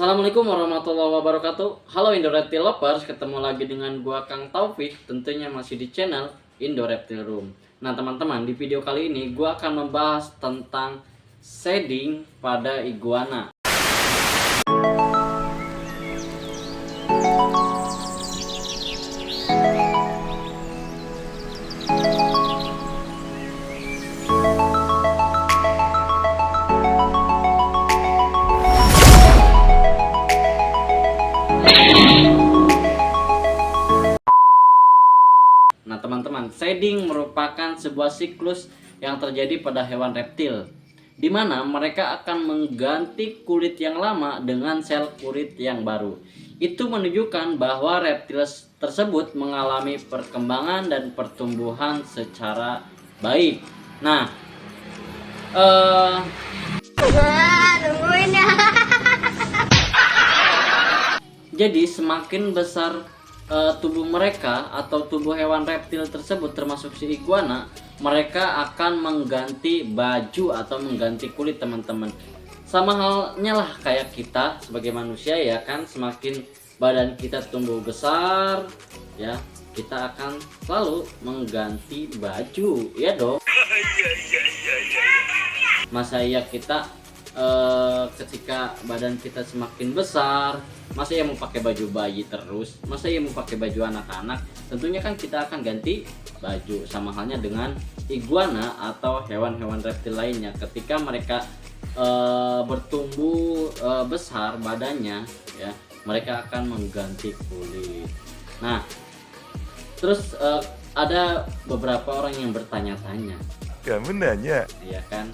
Assalamualaikum warahmatullahi wabarakatuh. Halo Indo Reptile Lovers, ketemu lagi dengan gua Kang Taufik, tentunya masih di channel Indo Reptile Room. Nah teman-teman, di video kali ini gua akan membahas tentang shading pada iguana. Nah teman-teman, shading merupakan sebuah siklus yang terjadi pada hewan reptil, di mana mereka akan mengganti kulit yang lama dengan sel kulit yang baru. Itu menunjukkan bahwa reptil tersebut mengalami perkembangan dan pertumbuhan secara baik. Nah, jadi semakin besar tubuh mereka atau tubuh hewan reptil tersebut, termasuk si iguana, mereka akan mengganti baju atau mengganti kulit teman-teman. Sama halnya lah kayak kita sebagai manusia ya kan, semakin badan kita tumbuh besar ya, kita akan selalu mengganti baju ya dong. Masa iya kita ketika badan kita semakin besar, masa ya mau pakai baju bayi terus, masa ya mau pakai baju anak-anak? Tentunya kan kita akan ganti baju. Sama halnya dengan iguana atau hewan-hewan reptil lainnya, ketika mereka bertumbuh besar badannya ya, mereka akan mengganti kulit. Nah terus ada beberapa orang yang bertanya-tanya, kamu nanya, ya kan,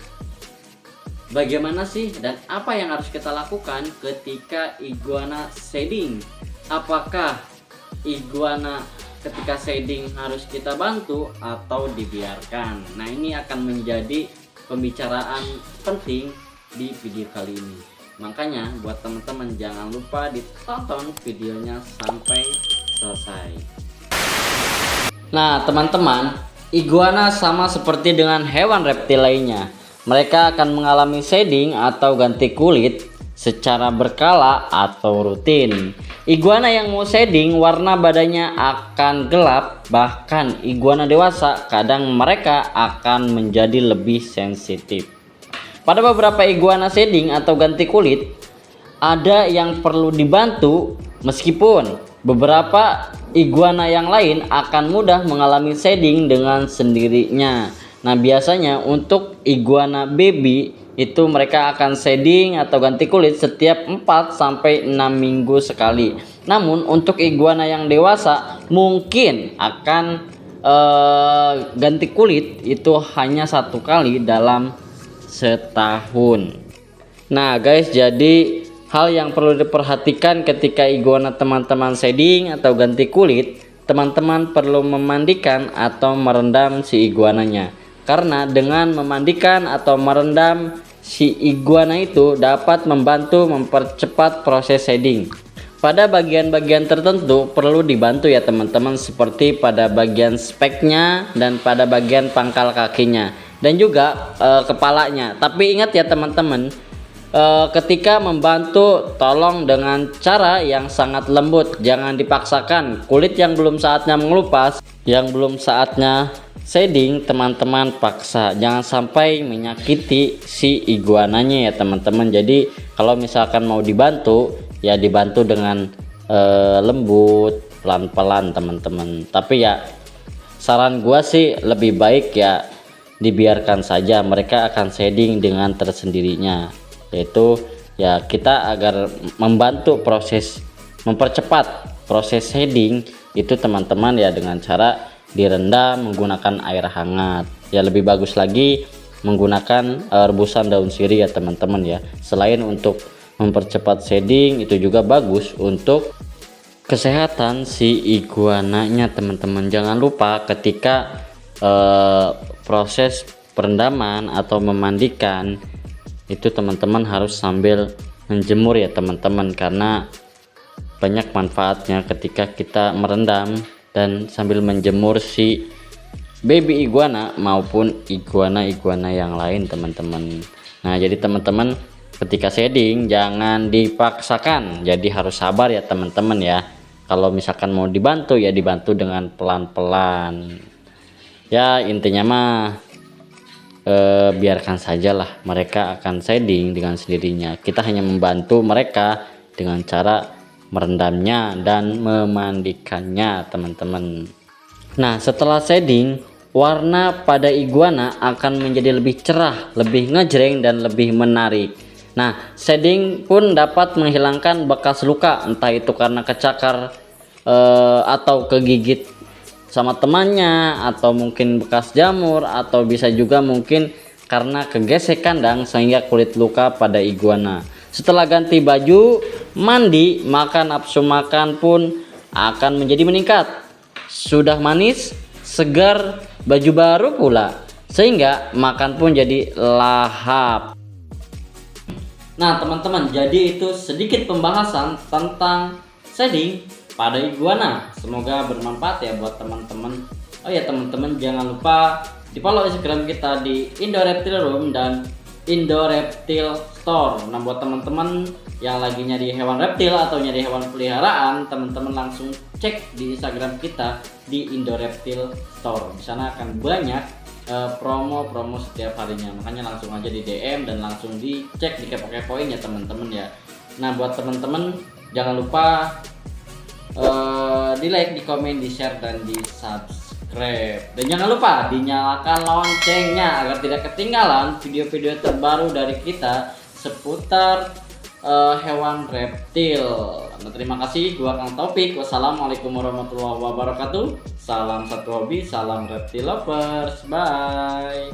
bagaimana sih dan apa yang harus kita lakukan ketika iguana shading? Apakah iguana ketika shading harus kita bantu atau dibiarkan? Nah ini akan menjadi pembicaraan penting di video kali ini. Makanya buat teman-teman jangan lupa ditonton videonya sampai selesai. Nah teman-teman, iguana sama seperti dengan hewan reptil lainnya. Mereka akan mengalami shading atau ganti kulit secara berkala atau rutin. Iguana yang mau shading, warna badannya akan gelap, bahkan iguana dewasa kadang mereka akan menjadi lebih sensitif. Pada beberapa iguana shading atau ganti kulit, ada yang perlu dibantu, meskipun beberapa iguana yang lain akan mudah mengalami shading dengan sendirinya. Nah biasanya untuk iguana baby itu mereka akan shading atau ganti kulit setiap 4-6 minggu sekali. Namun untuk iguana yang dewasa mungkin akan ganti kulit itu hanya 1 kali dalam setahun. Nah guys, jadi hal yang perlu diperhatikan ketika iguana teman-teman shading atau ganti kulit, teman-teman perlu memandikan atau merendam si iguananya. Karena dengan memandikan atau merendam si iguana itu dapat membantu mempercepat proses shading. Pada bagian-bagian tertentu perlu dibantu ya teman-teman, seperti pada bagian speknya dan pada bagian pangkal kakinya dan juga kepalanya. Tapi ingat ya teman-teman, ketika membantu tolong dengan cara yang sangat lembut, jangan dipaksakan. Kulit yang belum saatnya mengelupas, yang belum saatnya shading, teman-teman paksa, jangan sampai menyakiti si iguananya ya teman-teman. Jadi kalau misalkan mau dibantu ya dibantu dengan lembut, pelan-pelan teman-teman. Tapi ya saran gua sih lebih baik ya dibiarkan saja, mereka akan shading dengan tersendirinya. Yaitu ya kita agar membantu proses, mempercepat proses shading itu teman-teman ya dengan cara direndam menggunakan air hangat. Ya lebih bagus lagi menggunakan rebusan daun sirih ya teman-teman ya. Selain untuk mempercepat shading, itu juga bagus untuk kesehatan si iguananya teman-teman. Jangan lupa ketika proses perendaman atau memandikan itu teman-teman harus sambil menjemur ya teman-teman, karena banyak manfaatnya ketika kita merendam dan sambil menjemur si baby iguana maupun iguana-iguana yang lain teman-teman. Nah jadi teman-teman ketika shading jangan dipaksakan, jadi harus sabar ya teman-teman ya. Kalau misalkan mau dibantu ya dibantu dengan pelan-pelan ya, intinya mah biarkan sajalah mereka akan shading dengan sendirinya. Kita hanya membantu mereka dengan cara merendamnya dan memandikannya teman-teman. Nah setelah shading, warna pada iguana akan menjadi lebih cerah, lebih ngejreng dan lebih menarik. Nah shading pun dapat menghilangkan bekas luka, entah itu karena kecakar atau kegigit sama temannya, atau mungkin bekas jamur, atau bisa juga mungkin karena kegesek kandang sehingga kulit luka pada iguana. Setelah ganti baju, mandi, maka nafsu makan pun akan menjadi meningkat. Sudah manis, segar, baju baru pula, sehingga makan pun jadi lahap. Nah teman-teman, jadi itu sedikit pembahasan tentang shading pada iguana. Semoga bermanfaat ya buat teman-teman. Oh ya teman-teman, jangan lupa di follow Instagram kita di Indo Reptile Room dan Indo Reptile Store. Nah buat teman-teman yang lagi nyari hewan reptil atau nyari hewan peliharaan, teman-teman langsung cek di Instagram kita di Indo Reptile Store. Di sana akan banyak promo-promo setiap harinya. Makanya langsung aja di DM dan langsung dicek, dikepo-kepoin ya teman-teman ya. Nah buat teman-teman jangan lupa di like, di komen, di share, dan di subscribe, dan jangan lupa dinyalakan loncengnya agar tidak ketinggalan video-video terbaru dari kita seputar hewan reptil. Nah, terima kasih, gua Kang Taufik. Wassalamualaikum warahmatullahi wabarakatuh. Salam satu hobi, salam reptil lovers, bye.